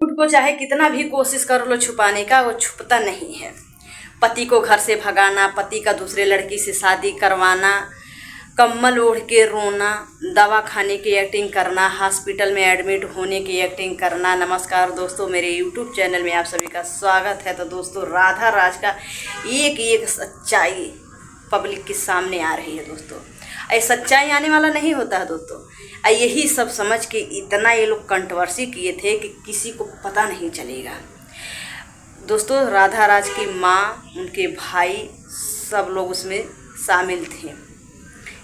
झूठ को चाहे कितना भी कोशिश कर लो छुपाने का, वो छुपता नहीं है। पति को घर से भगाना, पति का दूसरे लड़की से शादी करवाना, कम्बल ओढ़ के रोना, दवा खाने की एक्टिंग करना, हॉस्पिटल में एडमिट होने की एक्टिंग करना। नमस्कार दोस्तों, मेरे यूट्यूब चैनल में आप सभी का स्वागत है। तो दोस्तों, राधा राज का एक एक सच्चाई पब्लिक के सामने आ रही है। दोस्तों, ऐसा सच्चाई आने वाला नहीं होता है दोस्तों। यही सब समझ के इतना ये लोग कंट्रोवर्सी किए थे कि किसी को पता नहीं चलेगा। दोस्तों, राधा राज की माँ, उनके भाई, सब लोग उसमें शामिल थे।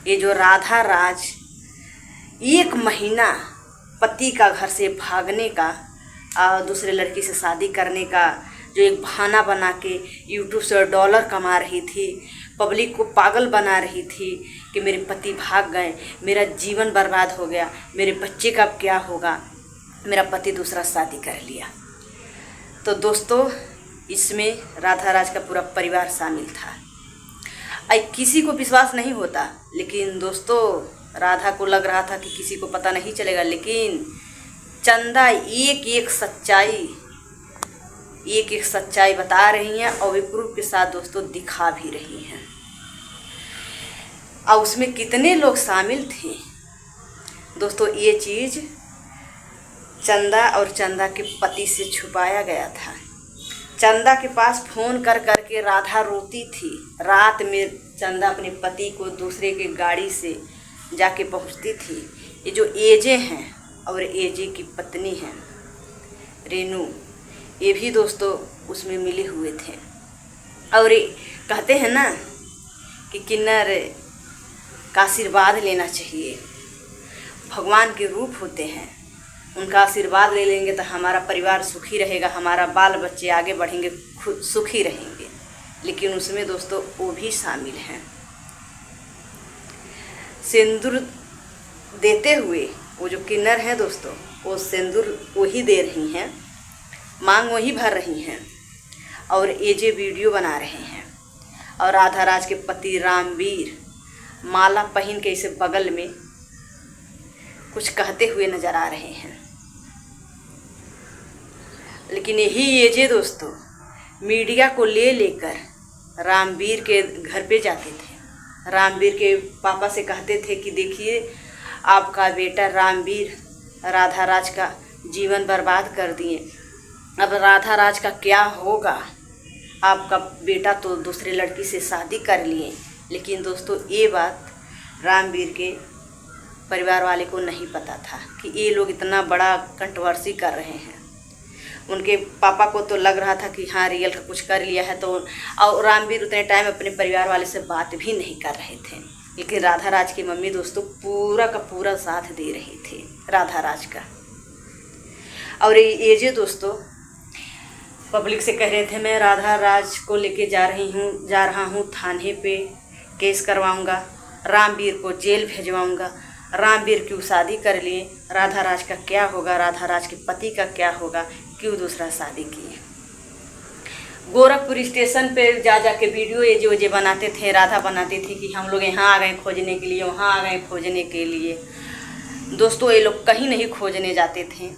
ये जो राधा राज 1 महीना पति का घर से भागने का और दूसरे लड़की से शादी करने का जो एक बहाना बना के यूट्यूब से डॉलर कमा रही थी, पब्लिक को पागल बना रही थी कि मेरे पति भाग गए, मेरा जीवन बर्बाद हो गया, मेरे बच्चे का क्या होगा, मेरा पति दूसरा शादी कर लिया। तो दोस्तों, इसमें राधा राज का पूरा परिवार शामिल था। किसी को विश्वास नहीं होता, लेकिन दोस्तों राधा को लग रहा था कि किसी को पता नहीं चलेगा, लेकिन चंदा एक एक सच्चाई बता रही हैं और वे प्रूफ के साथ दोस्तों दिखा भी रही हैं। और उसमें कितने लोग शामिल थे दोस्तों, ये चीज़ चंदा और चंदा के पति से छुपाया गया था। चंदा के पास फ़ोन कर के राधा रोती थी। रात में चंदा अपने पति को दूसरे के गाड़ी से जाके पहुंचती थी। ये जो एजे हैं और एजे की पत्नी हैं रेनू, ये भी दोस्तों उसमें मिले हुए थे। और ये कहते हैं ना कि किन्नर का आशीर्वाद लेना चाहिए, भगवान के रूप होते हैं, उनका आशीर्वाद ले लेंगे तो हमारा परिवार सुखी रहेगा, हमारा बाल बच्चे आगे बढ़ेंगे, खुद सुखी रहेंगे। लेकिन उसमें दोस्तों वो भी शामिल हैं। सिंदूर देते हुए वो जो किन्नर हैं दोस्तों, वो सिंदूर वही दे रही हैं, मांग वही भर रही हैं और एजे वीडियो बना रहे हैं। और राधा राज के पति रामवीर माला पहन के इसे बगल में कुछ कहते हुए नजर आ रहे हैं। लेकिन यही एजे दोस्तों मीडिया को लेकर रामवीर के घर पे जाते थे। रामवीर के पापा से कहते थे कि देखिए, आपका बेटा रामवीर राधा राज का जीवन बर्बाद कर दिए, अब राधा राज का क्या होगा, आपका बेटा तो दूसरे लड़की से शादी कर लिए। लेकिन दोस्तों ये बात रामवीर के परिवार वाले को नहीं पता था कि ये लोग इतना बड़ा कंट्रोवर्सी कर रहे हैं। उनके पापा को तो लग रहा था कि हाँ रियल का कुछ कर लिया है, तो और रामवीर उतने टाइम अपने परिवार वाले से बात भी नहीं कर रहे थे। लेकिन राधा राज की मम्मी दोस्तों पूरा का पूरा साथ दे रही थी राधा राज का। और ये जो दोस्तों पब्लिक से कह रहे थे, मैं राधा राज को लेके जा रहा हूँ थाने पे, केस करवाऊँगा, रामवीर को जेल भेजवाऊँगा, रामवीर क्यों शादी कर लिए, राधा राज का क्या होगा, राधा राज के पति का क्या होगा, क्यों दूसरा शादी किए। गोरखपुर स्टेशन पे जा के वीडियो ये जो बनाते थे, राधा बनाती थी कि हम लोग यहाँ आ गए खोजने के लिए, वहाँ आ गए खोजने के लिए। दोस्तों ये लोग कहीं नहीं खोजने जाते थे,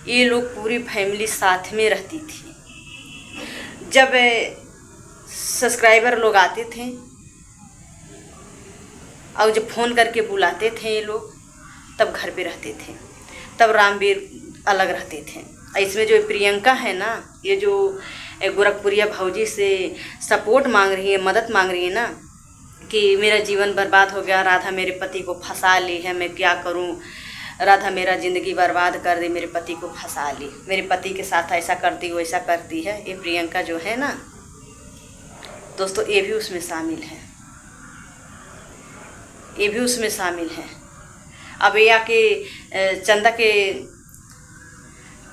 ये लोग पूरी फैमिली साथ में रहती थी। जब सब्सक्राइबर लोग आते थे और जब फ़ोन करके बुलाते थे ये लोग, तब घर पे रहते थे, तब रामवीर अलग रहते थे। इसमें जो प्रियंका है ना, ये जो गोरखपुरिया भौजी से सपोर्ट मांग रही है, मदद मांग रही है ना कि मेरा जीवन बर्बाद हो गया, राधा मेरे पति को फंसा ली है, मैं क्या करूं, राधा मेरा ज़िंदगी बर्बाद कर दी, मेरे पति को फंसा ली, मेरे पति के साथ ऐसा करती वैसा करती है। ये प्रियंका जो है ना दोस्तों, ये भी उसमें शामिल है, ये भी उसमें शामिल है। अब ये आके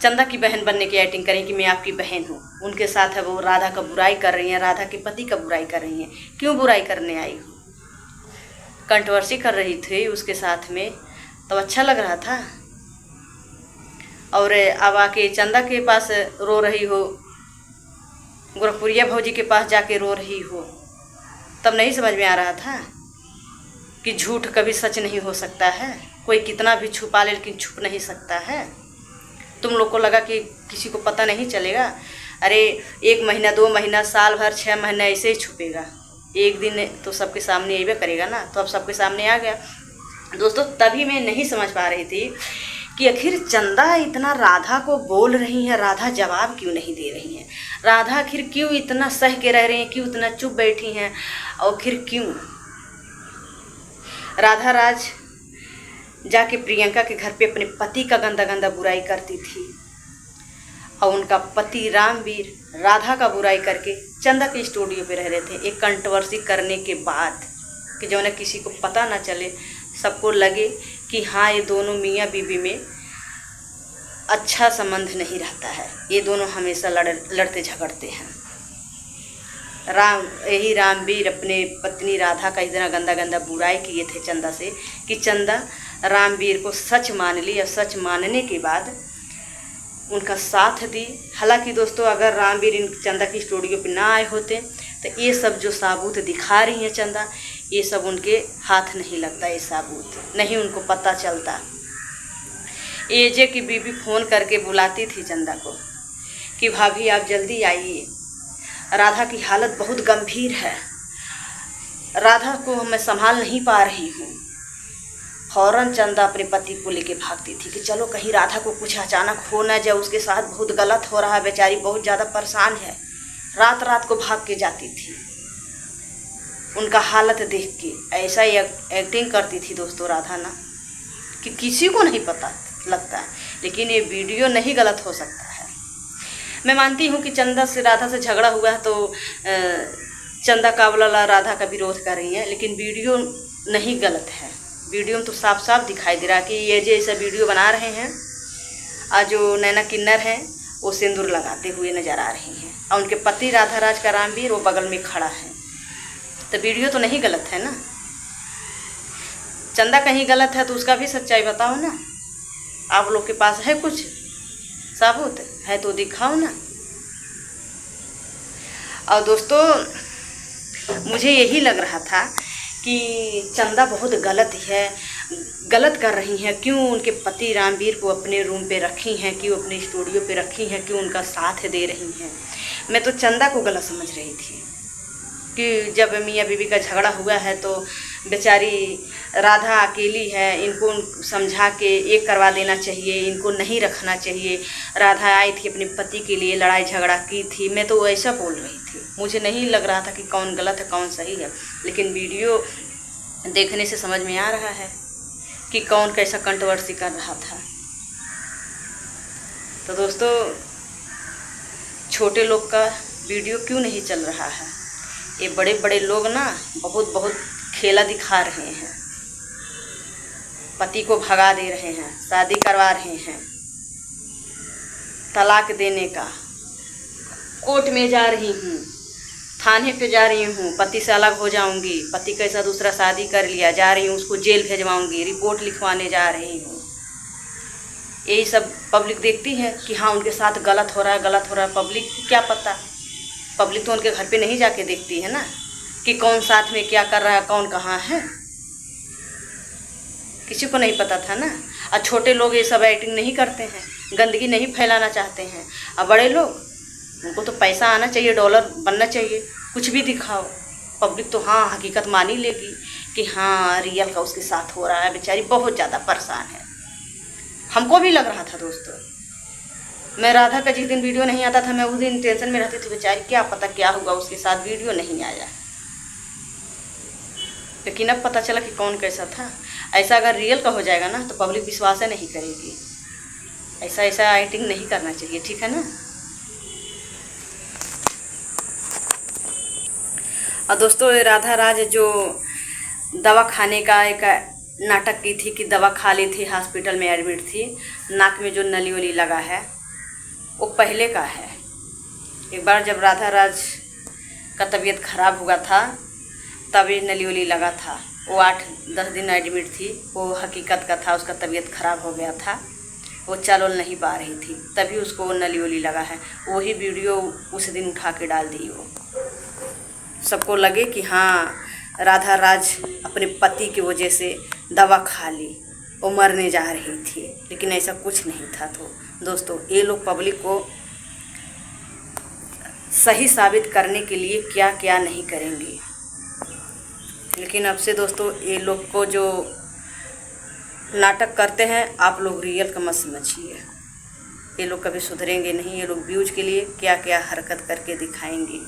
चंदा की बहन बनने की एक्टिंग करें कि मैं आपकी बहन हूँ, उनके साथ है वो राधा का बुराई कर रही हैं, राधा के पति का बुराई कर रही हैं। क्यों बुराई करने आई हो, कंट्रोवर्सी कर रही थी उसके साथ में, तो अच्छा लग रहा था। और अब आके चंदा के पास रो रही हो, गोरखपुरिया भौजी के पास जाके रो रही हो, तब नहीं समझ में आ रहा था कि झूठ कभी सच नहीं हो सकता है। कोई कितना भी छुपा ले लेकिन छुप नहीं सकता है। तुम लोग को लगा कि किसी को पता नहीं चलेगा। अरे 1 महीना 2 महीना साल भर 6 महीना ऐसे ही छुपेगा, एक दिन तो सबके सामने आइबे करेगा ना। तो अब सबके सामने आ गया दोस्तों। तभी मैं नहीं समझ पा रही थी कि आखिर चंदा इतना राधा को बोल रही है, राधा जवाब क्यों नहीं दे रही है, राधा आखिर क्यों इतना सह के रह रही हैं, क्यों इतना चुप बैठी हैं, और फिर क्यों। राधा राज जाके प्रियंका के घर पे अपने पति का गंदा गंदा बुराई करती थी, और उनका पति रामवीर राधा का बुराई करके चंदा के स्टूडियो पे रह रहे थे। एक कंट्रोवर्सी करने के बाद कि जो ना किसी को पता ना चले, सबको लगे कि हाँ ये दोनों मियाँ बीवी में अच्छा संबंध नहीं रहता है, ये दोनों हमेशा लड़ते झगड़ते हैं। यही रामवीर अपने पत्नी राधा का इतना गंदा गंदा बुराई किए थे चंदा से कि चंदा रामवीर को सच मान ली, और सच मानने के बाद उनका साथ दी। हालांकि दोस्तों अगर रामवीर इन चंदा की स्टूडियो पे ना आए होते तो ये सब जो साबूत दिखा रही हैं चंदा, ये सब उनके हाथ नहीं लगता, ये साबूत नहीं उनको पता चलता। एजे की बीबी फ़ोन करके बुलाती थी चंदा को कि भाभी आप जल्दी आइए, राधा की हालत बहुत गंभीर है, राधा को मैं संभाल नहीं पा रही हूँ। फ़ौरन चंदा अपने पति को लेके भागती थी कि चलो कहीं राधा को कुछ अचानक हो ना जाए, उसके साथ बहुत गलत हो रहा है, बेचारी बहुत ज़्यादा परेशान है। रात रात को भाग के जाती थी उनका हालत देख के। ऐसा ही एक्टिंग करती थी दोस्तों राधा ना कि किसी को नहीं पता लगता है। लेकिन ये वीडियो नहीं गलत हो सकता है। मैं मानती हूँ कि चंदा से राधा से झगड़ा हुआ है तो चंदा काबला राधा का विरोध कर रही है, लेकिन वीडियो नहीं गलत है। वीडियो में तो साफ साफ दिखाई दे रहा है कि ये जैसा वीडियो बना रहे हैं और जो नैना किन्नर हैं वो सिंदूर लगाते हुए नज़र आ रही हैं, और उनके पति राधा राज का रामवीर वो बगल में खड़ा है। तो वीडियो तो नहीं गलत है ना। चंदा कहीं गलत है तो उसका भी सच्चाई बताओ ना। आप लोग के पास है कुछ साबुत है तो दिखाओ ना। और दोस्तों मुझे यही लग रहा था कि चंदा बहुत गलत कर रही हैं। क्यों उनके पति रामवीर को अपने रूम पे रखी हैं, क्यों अपने स्टूडियो पे रखी हैं, क्यों उनका साथ दे रही हैं। मैं तो चंदा को गलत समझ रही थी कि जब मियाँ बीवी का झगड़ा हुआ है तो बेचारी राधा अकेली है, इनको समझा के एक करवा देना चाहिए, इनको नहीं रखना चाहिए। राधा आई थी अपने पति के लिए, लड़ाई झगड़ा की थी। मैं तो ऐसा बोल रही थी, मुझे नहीं लग रहा था कि कौन गलत है कौन सही है। लेकिन वीडियो देखने से समझ में आ रहा है कि कौन कैसा कंट्रोवर्सी कर रहा था। तो दोस्तों छोटे लोग का वीडियो क्यों नहीं चल रहा है। ये बड़े बड़े लोग ना बहुत खेला दिखा रहे हैं, पति को भगा दे रहे हैं, शादी करवा रहे हैं, तलाक देने का। कोर्ट में जा रही हूँ, थाने पे जा रही हूँ, पति से अलग हो जाऊंगी, पति कैसा दूसरा शादी कर लिया, जा रही हूँ उसको जेल भेजवाऊंगी, रिपोर्ट लिखवाने जा रही हूँ। यही सब पब्लिक देखती है कि हाँ उनके साथ गलत हो रहा है। पब्लिक को क्या पता, पब्लिक तो उनके घर पे नहीं जाके देखती है ना कि कौन साथ में क्या कर रहा है, कौन कहाँ है, किसी को नहीं पता था ना। और छोटे लोग ये सब एक्टिंग नहीं करते हैं, गंदगी नहीं फैलाना चाहते हैं। और बड़े लोग, उनको तो पैसा आना चाहिए, डॉलर बनना चाहिए, कुछ भी दिखाओ। पब्लिक तो हाँ हकीकत मान ही लेगी कि हाँ रियल का उसके साथ हो रहा है, बेचारी बहुत ज़्यादा परेशान है। हमको भी लग रहा था दोस्तों। मैं राधा का जिस दिन वीडियो नहीं आता था मैं उस दिन टेंशन में रहती थी, बेचारी क्या पता क्या हुआ उसके साथ, वीडियो नहीं आया। लेकिन अब पता चला कि कौन कैसा था। ऐसा अगर रियल का हो जाएगा ना तो पब्लिक विश्वास नहीं करेगी। ऐसा एक्टिंग नहीं करना चाहिए, ठीक है ना। और दोस्तों राधा राज जो दवा खाने का एक नाटक की थी कि दवा खा ली थी, हॉस्पिटल में एडमिट थी, नाक में जो नली वली लगा है वो पहले का है। एक बार जब राधा राज का तबीयत खराब हुआ था तब ये नली वली लगा था। वो 8-10 दिन एडमिट थी, वो हकीकत का था, उसका तबीयत खराब हो गया था, वो चल नहीं पा रही थी, तभी उसको वो नली वली लगा है। वही वीडियो उस दिन उठा के डाल दी। वो सबको लगे कि हाँ राधा राज अपने पति की वजह से दवा खा ली, वो मरने जा रही थी, लेकिन ऐसा कुछ नहीं था। तो दोस्तों ये लोग पब्लिक को सही साबित करने के लिए क्या क्या नहीं करेंगे। लेकिन अब से दोस्तों ये लोग को जो नाटक करते हैं आप लोग रियल का मत समझिए। ये लोग कभी सुधरेंगे नहीं। ये लोग व्यूज के लिए क्या क्या हरकत करके दिखाएंगे।